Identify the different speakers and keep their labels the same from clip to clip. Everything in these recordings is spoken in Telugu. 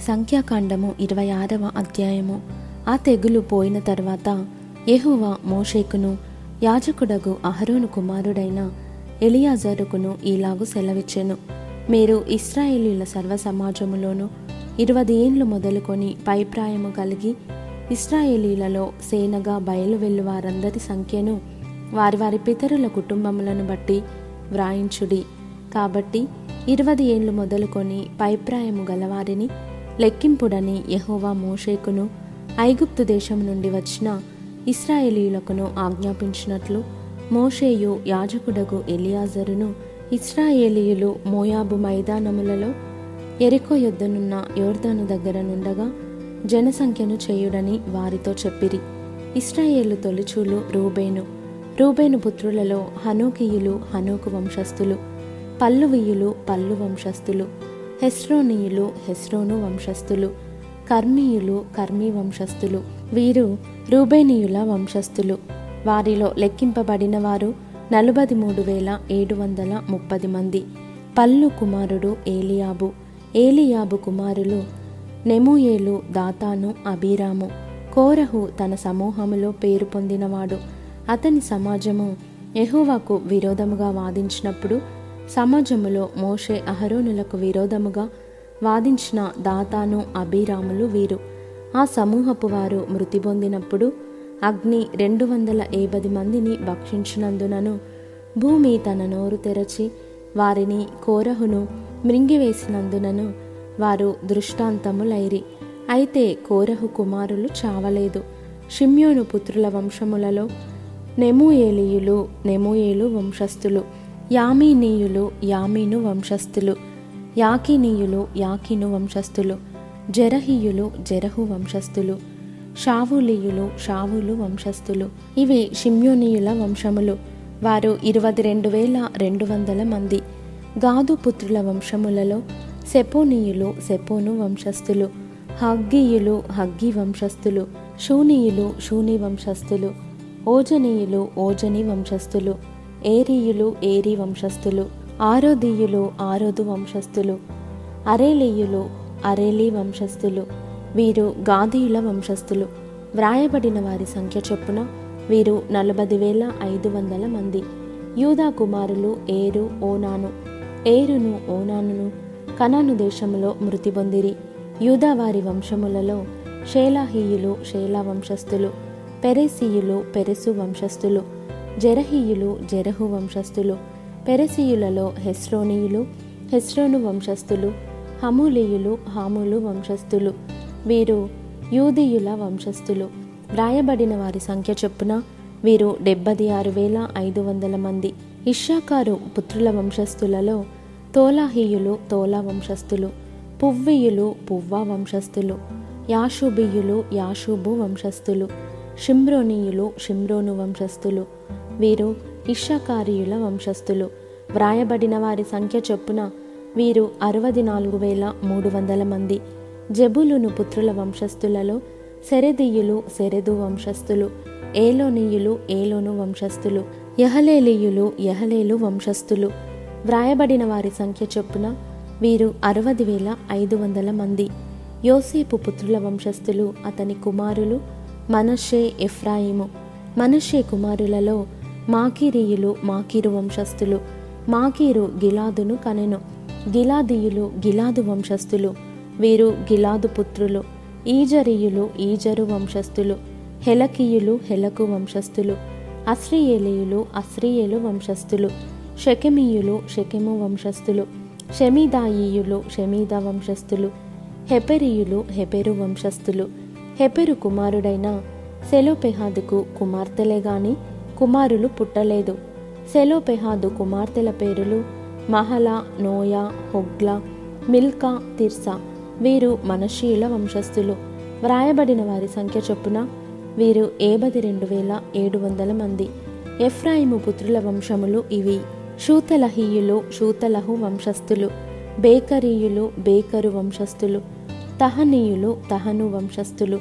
Speaker 1: సంఖ్యాకాండము 26వ అధ్యాయము. ఆ తెగులు పోయిన తర్వాత యెహోవా మోషేకును యాజకుడగు అహరోను కుమారుడైన ఎలియాజరుకును ఈలాగు సెలవిచ్చెను. మీరు ఇశ్రాయేలీయుల సర్వ సమాజములోను 20 ఏండ్లు మొదలుకొని పైప్రాయము కలిగి ఇశ్రాయేలీయులలో సేనగా బయలువెళ్ళు వారందరి సంఖ్యను వారి వారి పితరుల కుటుంబములను బట్టి వ్రాయించుడి. కాబట్టి 20 ఏండ్లు మొదలుకొని పైప్రాయము గలవారిని లెక్కింపుడని యెహోవా మోషేకును ఐగుప్తు దేశం నుండి వచ్చిన ఇశ్రాయేలీయులకును ఆజ్ఞాపించినట్లు మోషేయు యాజకుడగు ఎలియాజరును ఇశ్రాయేలీయులు మోయాబు మైదానములలో యెరికో యొద్దనున్న యోర్దాను దగ్గర నుండగా జనసంఖ్యను చేయుడని వారితో చెప్పిరి. ఇశ్రాయేలు తొలిచూలు రూబేను పుత్రులలో హనోకీయులు హనోకు వంశస్థులు, పల్లువీయులు పల్లు వంశస్థులు, హెస్రోనీయులు హెస్రోను వంశస్థులు, కర్మీయులు కర్మీ వంశస్థులు. వీరు రూబేనీయుల వంశస్థులు. వారిలో లెక్కింపబడిన వారు 43,730 మంది. పల్లు కుమారుడు ఏలియాబు కుమారులు నెమూయేలు, దాతాను, అబీరాము. కోరహు తన సమూహములో పేరు పొందినవాడు. అతని సమాజము యెహోవాకు విరోధముగా వాదించినప్పుడు సమాజములో మోషే అహరోనులకు విరోధముగా వాదించిన దాతాను, అబీరాములు వీరు. ఆ సమూహపు వారు మృతి పొందినప్పుడు అగ్ని 250 మందిని భక్షించినందునను భూమి తన నోరు తెరచి వారిని కోరహును మృంగివేసినందునను వారు దృష్టాంతములైరి. అయితే కోరహు కుమారులు చావలేదు. షిమ్యోను పుత్రుల వంశములలో నెమూయేలు వంశస్థులు, యామీనీయులు యామీను వంశస్థులు, యాకీను వంశస్థులు, జెరహు వంశస్థులు, షావులు వంశస్థులు. ఇవి షిమ్యోనీయుల వంశములు. వారు 22,200 మంది. గాదు పుత్రుల వంశములలో సెపోను వంశస్థులు, హగ్గీ వంశస్థులు, షూనీ వంశస్థులు, ఓజనీ వంశస్థులు, ఏరీ వంశస్థులు, ఆరోదు వంశస్థులు, అరేలీ వంశస్థులు. వీరు గాదీయుల వంశస్థులు. వ్రాయబడిన వారి సంఖ్య చొప్పున వీరు 40,500 మంది. యూదా కుమారులు ఓనానును కనాను దేశములో మృతి పొందిరి. యూదా వారి వంశములలో షేలాహీయులు షేలా వంశస్థులు, పెరెసీయులు పెరెసు వంశస్థులు, జెరహు వంశస్థులు. పెరెసీయులలో హెస్రోను వంశస్థులు, హాములు వంశస్థులు. వీరు యూదీయుల వంశస్థులు. వ్రాయబడిన వారి సంఖ్య చొప్పున వీరు 76,500 మంది. ఇశ్శాకారు పుత్రుల వంశస్థులలో తోలాహీయులు తోలా వంశస్థులు, పువ్వీయులు పువ్వా వంశస్థులు, యాషూబు వంశస్థులు, షిమ్రోను వంశస్థులు. వీరు ఇశ్శాకారీయుల వంశస్థులు. వ్రాయబడిన వారి సంఖ్య చొప్పున వీరు 64,300 మంది. జెబూలూను పుత్రుల వంశస్థులలో సెరెదు వంశస్థులు, ఏలోను వంశస్థులు, యహలేలు వంశస్థులు. వ్రాయబడిన వారి సంఖ్య చొప్పున వీరు 60,500 మంది. యోసేపు పుత్రుల వంశస్థులు, అతని కుమారులు మనష్షే, ఎఫ్రాయిము. మనష్షే కుమారులలో మాకీరు వంశస్థులు. మాకీరు గిలాదును కనెను. గిలాదు వంశస్థులు. వీరు గిలాదు పుత్రులు. ఈజరు వంశస్థులు. హెలకు వంశస్థులు. అస్రీయేలు వంశస్థులు. షెకెము వంశస్థులు. షెమీదా వంశస్థులు. హెపెరు వంశస్థులు. హెపెరు కుమారుడైన సెలోపెహాదుకు కుమార్తెలే గాని కుమారులు పుట్టలేదు. సెలోపెహాదు కుమార్తెల పేరులు Mahlah, Noah, Hoglah, Milcah, Tirzah. వీరు మనష్షీయుల వంశస్థులు. వ్రాయబడిన వారి సంఖ్య చొప్పున వీరు 52,700 మంది. ఎఫ్రాయిము పుత్రుల వంశములు ఇవి: షూతలహు వంశస్థులు, బేకరు వంశస్థులు, తహను వంశస్థులు.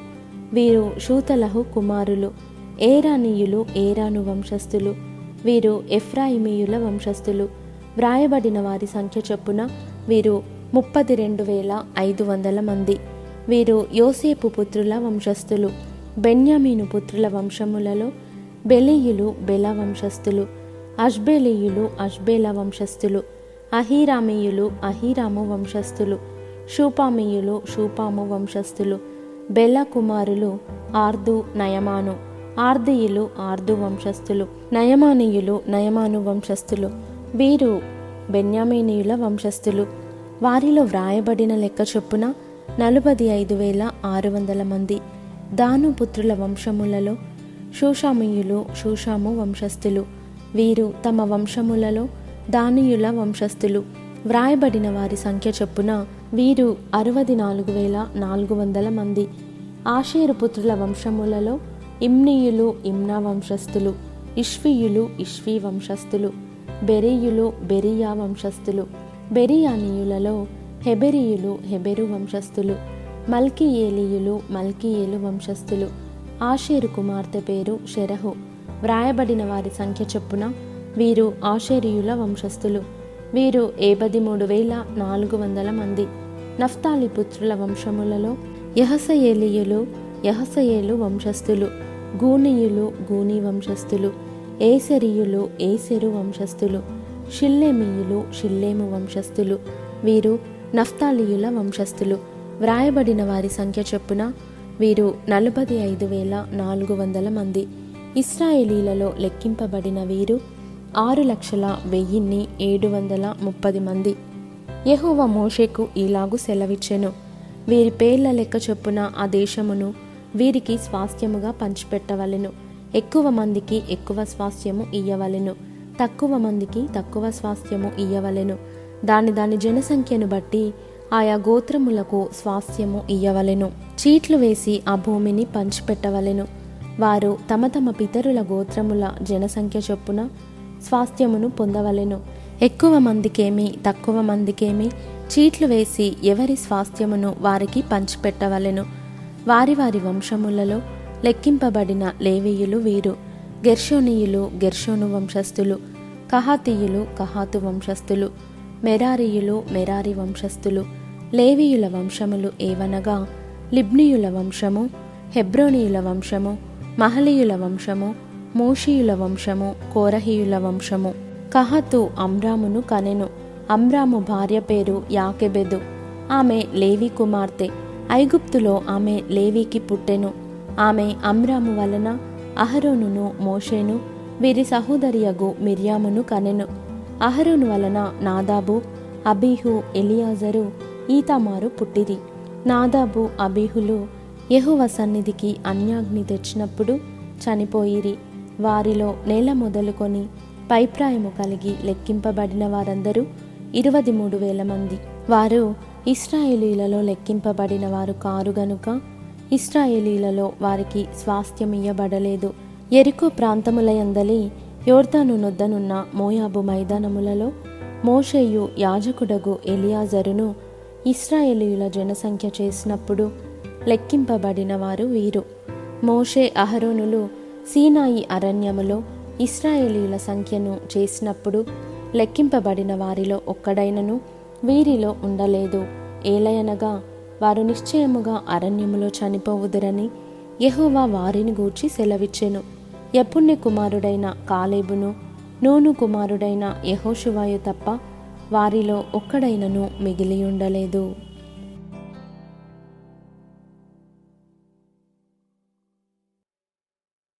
Speaker 1: వీరు షూతలహు కుమారులు. ఏరాను వంశస్థులు. వీరు ఎఫ్రాయిమీయుల వంశస్థులు. వ్రాయబడిన వారి సంఖ్య చొప్పున వీరు 32,500 మంది. వీరు యోసేపు పుత్రుల వంశస్థులు. బెన్యామీను పుత్రుల వంశములలో బెలీయులు బెల వంశస్థులు, అష్బేలీయులు అష్బేల వంశస్థులు, అహీరామీయులు అహీరాము వంశస్థులు, షూపామీయులు షూపాము వంశస్థులు. బెల కుమారులు ఆర్దు నయమాను, ఆర్దీయులు ఆర్దు వంశస్థులు, నయమానీయులు నయమాను వంశస్థులు. వీరు బెన్యామీనీయుల వంశస్థులు. వారిలో వ్రాయబడిన లెక్క చొప్పున 45,600 మంది. దాను పుత్రుల వంశములలో షూషామీయులు షూషాము వంశస్థులు. వీరు తమ వంశములలో దానియుల వంశస్థులు. వ్రాయబడిన వారి సంఖ్య చొప్పున వీరు 64,400 మంది. ఆషేరు పుత్రుల వంశములలో ఇమ్నీయులు ఇమ్నా వంశస్థులు, ఇష్వీయులు ఇష్వీ వంశస్థులు, బెరీయులు బెరియా వంశస్థులు. బెరియానీయులలో హెబెరీయులు హెబెరు వంశస్థులు, మల్కీయేలీయులు మల్కీయేలు వంశస్థులు. ఆషేరు కుమార్తె పేరు షెరహు. వ్రాయబడిన వారి సంఖ్య చొప్పున వీరు ఆషేరీయుల వంశస్థులు. వీరు 73,400 మంది. నఫ్తాలి పుత్రుల వంశములలో యహసయేలీయులు యహసయేలు వంశస్థులు, గూనీయులు గూనీ వంశస్థులు, ఏసెరీయులు ఏసెరు వంశస్థులు, షిల్లేమీయులు షిల్లేము వంశస్థులు. వీరు నఫ్తాలీయుల వంశస్థులు. వ్రాయబడిన వారి సంఖ్య చొప్పున వీరు 45,400 మంది. ఇశ్రాయేలీలలో లెక్కింపబడిన వీరు 6,01,730 మంది. యెహోవా మోషేకు ఈలాగు సెలవిచ్చెను. వీరి పేర్ల లెక్క చొప్పున ఆ దేశమును వీరికి స్వాస్థ్యముగా పంచిపెట్టవలెను. ఎక్కువ మందికి ఎక్కువ స్వాస్థ్యము ఇయ్యవలెను, తక్కువ మందికి తక్కువ స్వాస్థ్యము ఇయ్యవలెను. దాని జనసంఖ్యను బట్టి ఆయా గోత్రములకు స్వాస్థ్యము ఇయ్యవలెను. చీట్లు వేసి ఆ భూమిని పంచిపెట్టవలెను. వారు తమ తమ పితరుల గోత్రముల జనసంఖ్య చొప్పున స్వాస్థ్యమును పొందవలెను. ఎక్కువ మందికేమి తక్కువ మందికేమి చీట్లు వేసి ఎవరి స్వాస్థ్యమును వారికి పంచిపెట్టవలెను. వారి వారి వంశములలో లెక్కింపబడిన లేవీయులు వీరు: గెర్షోనీయులు గెర్షోను వంశస్థులు, కహాతీయులు కహాతు వంశస్థులు, మెరారీయులు మెరారి వంశస్థులు. లేవీయుల వంశములు ఏవనగా లిబ్నీయుల వంశము, హెబ్రోనీయుల వంశము, మహలీయుల వంశము, మూషీయుల వంశము, కోరహీయుల వంశము. కహాతు అమ్రామును కనెను. అమ్రాము భార్య పేరు యాకెబెదు. ఆమె లేవి కుమార్తె. ఐగుప్తులో ఆమె లేవికి పుట్టెను. ఆమె అమ్రాము వలన అహరోనును మోషేను వీరి సహోదరియగు మిర్యామును కనెను. అహరోను వలన నాదాబు అబీహు ఎలియాజరు ఈతామారు పుట్టిరి. నాదాబు అబీహులు యెహోవా సన్నిధికి అన్యాగ్ని తెచ్చినప్పుడు చనిపోయిరి. వారిలో నేల మొదలుకొని పైప్రాయము కలిగి లెక్కింపబడిన వారందరూ 23,000 మంది. వారు ఇశ్రాయేలీలలో లెక్కింపబడిన వారు కారు గనుక ఇశ్రాయేలీలలో వారికి స్వాస్థ్యమియ్యబడలేదు. యెరికో ప్రాంతములయందలి యోర్దాను నొద్దనున్న మోయాబు మైదానములలో మోషేయు యాజకుడగు ఎలియాజరును ఇశ్రాయేలీయుల జనసంఖ్య చేసినప్పుడు లెక్కింపబడిన వారు వీరు. మోషే అహరోనులు సీనాయి అరణ్యములో ఇశ్రాయేలీయుల సంఖ్యను చేసినప్పుడు లెక్కింపబడిన వారిలో ఒక్కడైనను వీరిలో ఉండలేదు. ఏలయనగా వారు నిశ్చయముగా అరణ్యములో చనిపోవుదురని యెహోవా వారిని గూర్చి సెలవిచ్చెను. యెఫున్నె కుమారుడైన కాలేబును నూను కుమారుడైన యెహోషువయు తప్ప వారిలో ఒక్కడైనను మిగిలి ఉండలేదు.